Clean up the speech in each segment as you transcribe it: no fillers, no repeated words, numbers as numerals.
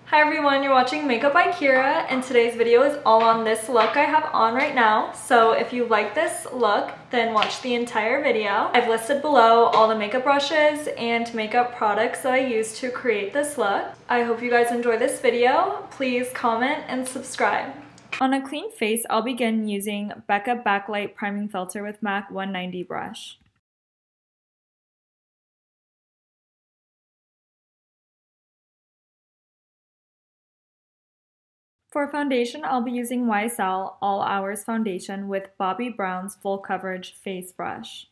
Hi everyone, you're watching Makeup by Kira, and today's video is all on this look I have on right now. So if you like this look, then watch the entire video. I've listed below all the makeup brushes and makeup products that I use to create this look. I hope you guys enjoy this video. Please comment and subscribe. On a clean face, I'll begin using Becca Backlight Priming Filter with MAC 190 brush. For foundation, I'll be using YSL All Hours Foundation with Bobbi Brown's Full Coverage Face Brush.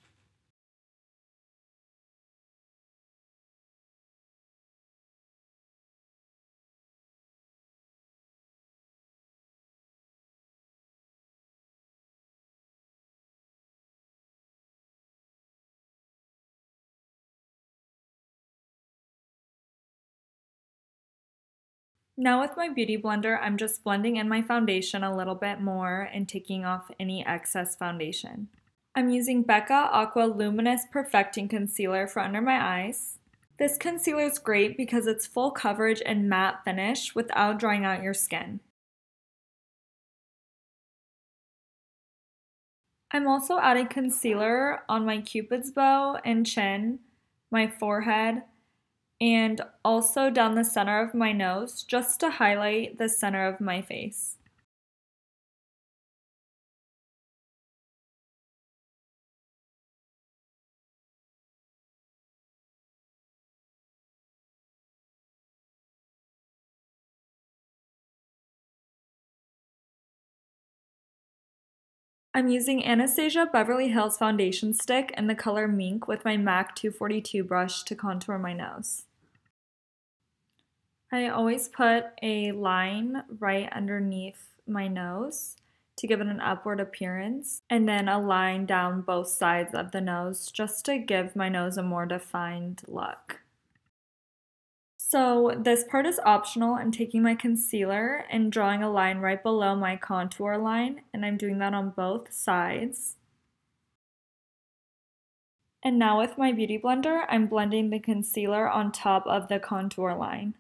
Now with my Beauty Blender, I'm just blending in my foundation a little bit more and taking off any excess foundation. I'm using Becca Aqua Luminous Perfecting Concealer for under my eyes. This concealer is great because it's full coverage and matte finish without drying out your skin. I'm also adding concealer on my Cupid's bow and chin, my forehead, and also down the center of my nose, just to highlight the center of my face. I'm using Anastasia Beverly Hills Foundation Stick in the color Mink with my MAC 242 brush to contour my nose. I always put a line right underneath my nose to give it an upward appearance, and then a line down both sides of the nose just to give my nose a more defined look. So this part is optional. I'm taking my concealer and drawing a line right below my contour line, and I'm doing that on both sides. And now with my Beauty Blender, I'm blending the concealer on top of the contour line.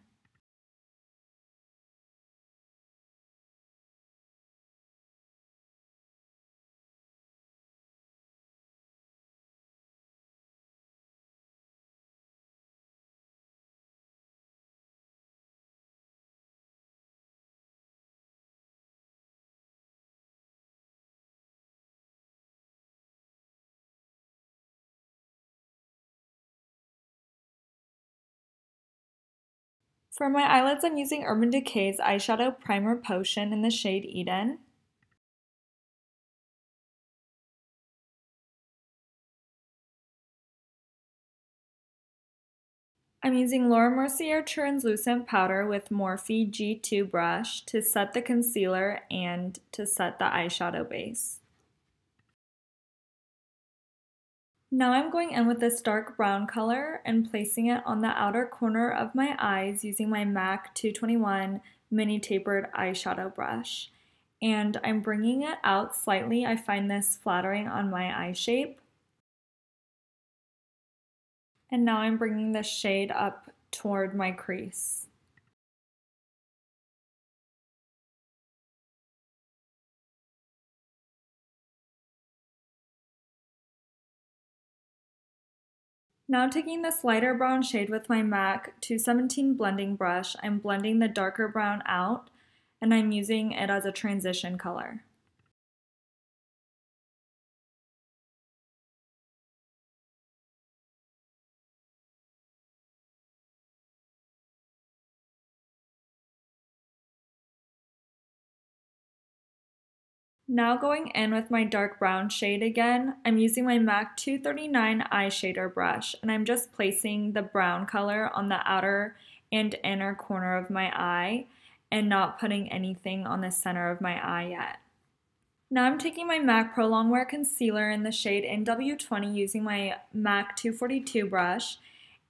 For my eyelids, I'm using Urban Decay's Eyeshadow Primer Potion in the shade Eden. I'm using Mercier Translucent Powder with Morphe G2 brush to set the concealer and to set the eyeshadow base. Now I'm going in with this dark brown color and placing it on the outer corner of my eyes using my MAC 221 mini tapered eyeshadow brush. And I'm bringing it out slightly. I find this flattering on my eye shape. And now I'm bringing the shade up toward my crease. Now taking this lighter brown shade with my MAC 217 blending brush, I'm blending the darker brown out, and I'm using it as a transition color. Now going in with my dark brown shade again, I'm using my MAC 239 Eyeshadow brush, and I'm just placing the brown color on the outer and inner corner of my eye and not putting anything on the center of my eye yet. Now I'm taking my MAC Prolong-wear concealer in the shade NW20 using my MAC 242 brush,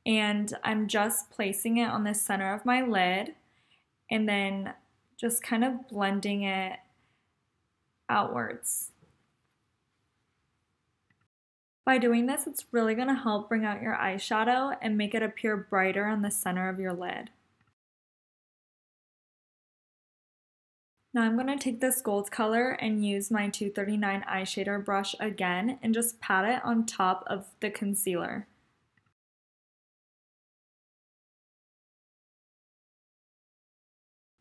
and I'm just placing it on the center of my lid and then just kind of blending it outwards. By doing this, it's really going to help bring out your eyeshadow and make it appear brighter on the center of your lid. Now I'm going to take this gold color and use my 239 eyeshadow brush again and just pat it on top of the concealer.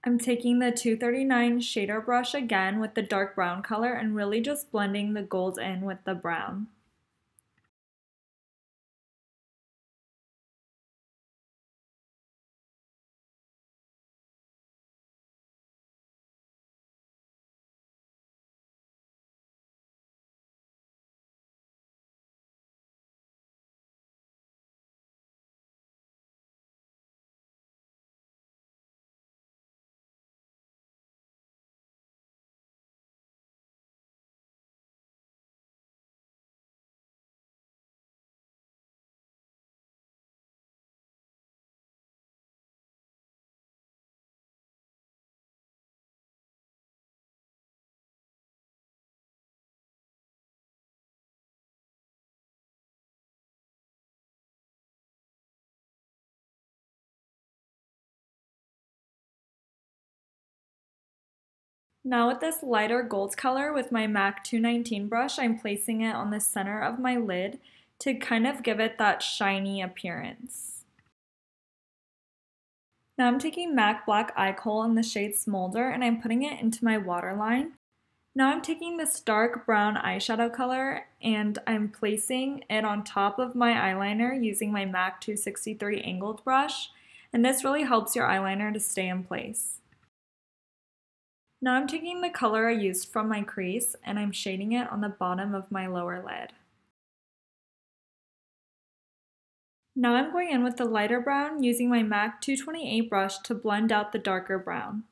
I'm taking the 239 shader brush again with the dark brown color and really just blending the gold in with the brown. Now with this lighter gold color with my MAC 219 brush, I'm placing it on the center of my lid to kind of give it that shiny appearance. Now I'm taking MAC Black Eye Kohl in the shade Smolder and I'm putting it into my waterline. Now I'm taking this dark brown eyeshadow color and I'm placing it on top of my eyeliner using my MAC 263 angled brush, and this really helps your eyeliner to stay in place. Now I'm taking the color I used from my crease and I'm shading it on the bottom of my lower lid. Now I'm going in with the lighter brown using my MAC 228 brush to blend out the darker brown.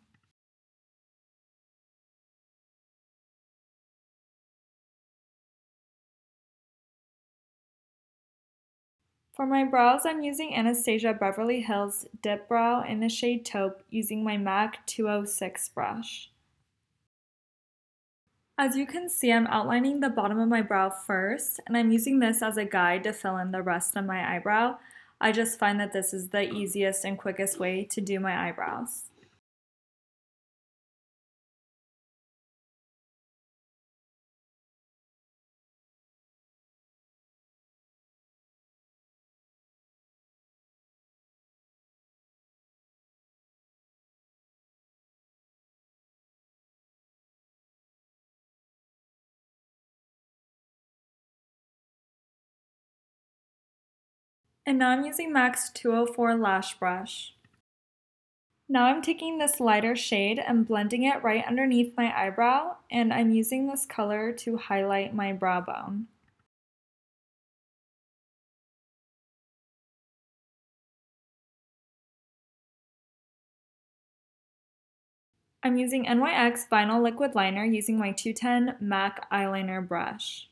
For my brows, I'm using Anastasia Beverly Hills Dip Brow in the shade Taupe using my MAC 206 brush. As you can see, I'm outlining the bottom of my brow first, and I'm using this as a guide to fill in the rest of my eyebrow. I just find that this is the easiest and quickest way to do my eyebrows. And now I'm using MAC's 204 lash brush. Now I'm taking this lighter shade and blending it right underneath my eyebrow, and I'm using this color to highlight my brow bone. I'm using NYX Vinyl Liquid Liner using my 210 MAC eyeliner brush.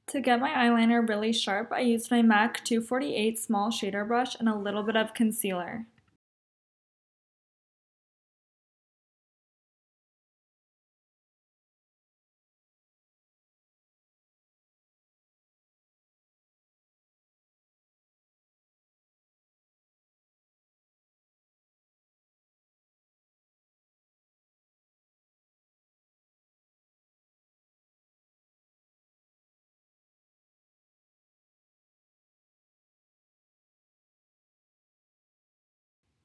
To get my eyeliner really sharp, I used my MAC 248 small shader brush and a little bit of concealer.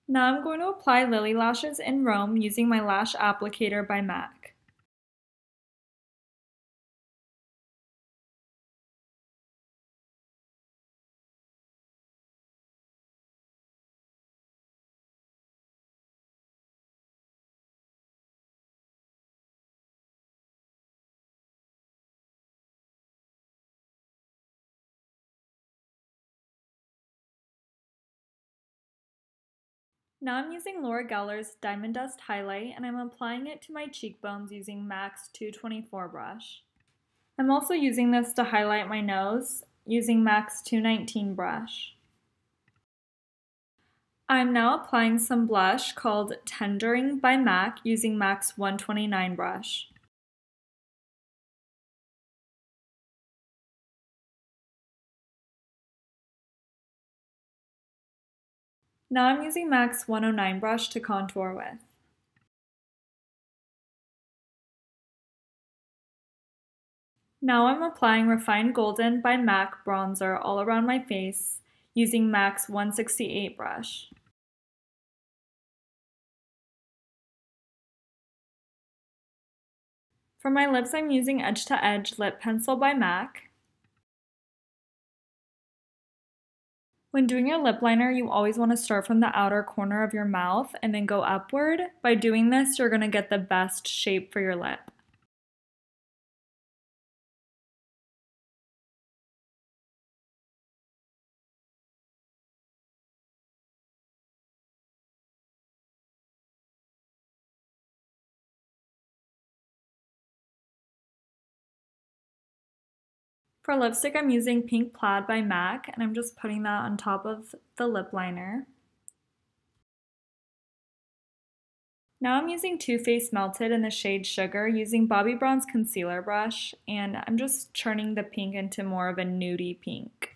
Now I'm going to apply Lily Lashes in Rome using my lash applicator by MAC. Now I'm using Laura Geller's Diamond Dust Highlight and I'm applying it to my cheekbones using MAC's 224 brush. I'm also using this to highlight my nose using MAC's 219 brush. I'm now applying some blush called Tendering by MAC using MAC's 129 brush. Now I'm using MAC's 109 brush to contour with. Now I'm applying Refined Golden by MAC bronzer all around my face using MAC's 168 brush. For my lips, I'm using Edge to Edge Lip Pencil by MAC. When doing your lip liner, you always want to start from the outer corner of your mouth and then go upward. By doing this, you're going to get the best shape for your lip. For lipstick, I'm using Pink Plaid by MAC, and I'm just putting that on top of the lip liner. Now I'm using Too Faced Melted in the shade Sugar using Bobbi Brown's concealer brush, and I'm just churning the pink into more of a nudie pink.